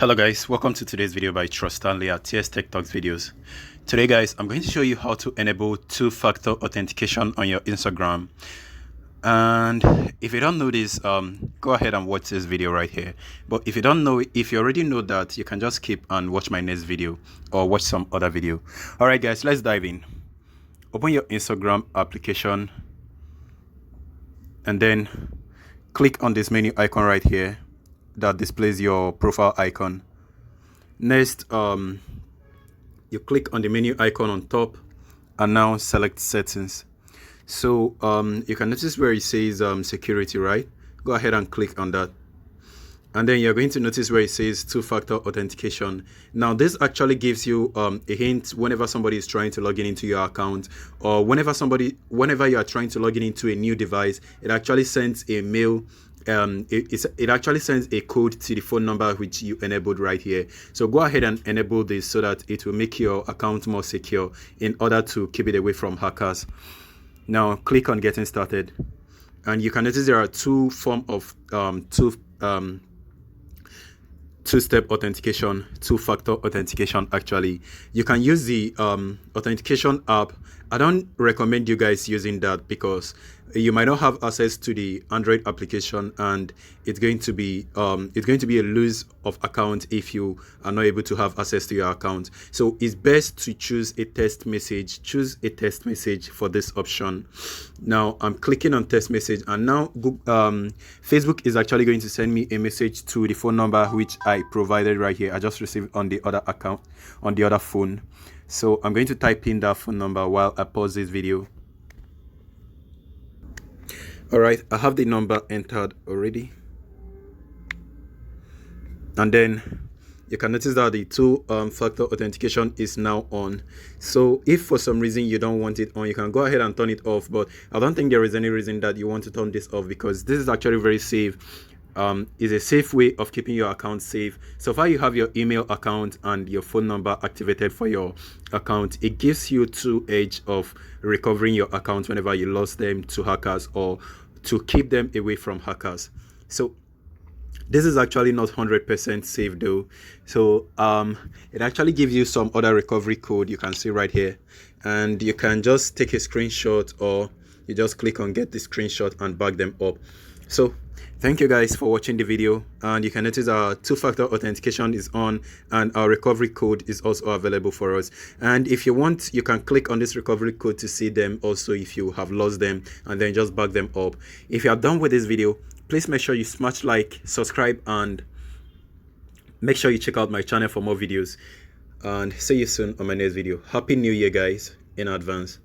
Hello guys, welcome to today's video by Trust Stanley at TS Tech Talks videos. Today guys, I'm going to show you how to enable two-factor authentication on your Instagram. And if you don't know this, go ahead and watch this video right here. But if you don't know, if you already know that, you can just skip and watch my next video or watch some other video. Alright guys, let's dive in. Open your Instagram application and then click on this menu icon right here that displays your profile icon. Next, you click on the menu icon on top and now select settings. So you can notice where it says security, right? Go ahead and click on that. And then you're going to notice where it says two-factor authentication. Now, this actually gives you a hint whenever somebody is trying to log in into your account, or whenever you are trying to log in into a new device, it actually sends a mail. It actually sends a code to the phone number which you enabled right here. So go ahead and enable this so that it will make your account more secure in order to keep it away from hackers. Now, click on getting started, and you can notice there are two forms of two-step authentication, two-factor authentication. Actually, you can use the authentication app. I don't recommend you guys using that because you might not have access to the Android application, and it's going to be a lose of account if you are not able to have access to your account. So it's best to choose a text message. Choose a text message for this option. Now I'm clicking on text message, and now Facebook is actually going to send me a message to the phone number which I provided right here. I just received on the other account, on the other phone. So I'm going to type in that phone number while I pause this video. All right, I have the number entered already. And then you can notice that the two-factor authentication is now on. So if for some reason you don't want it on, you can go ahead and turn it off. But I don't think there is any reason that you want to turn this off, because this is actually very safe. Is a safe way of keeping your account safe. So far you have your email account and your phone number activated for your account. It gives you two edge of recovering your account whenever you lost them to hackers, or to keep them away from hackers. So this is actually not 100% safe though. So it actually gives you some other recovery code you can see right here, and you can just take a screenshot, or you just click on get the screenshot and back them up. So thank you guys for watching the video, and you can notice our two-factor authentication is on, and our recovery code is also available for us. And if you want, you can click on this recovery code to see them also if you have lost them, and then just back them up. If you are done with this video, please make sure you smash like, subscribe, and make sure you check out my channel for more videos. And see you soon on my next video. Happy New Year guys in advance.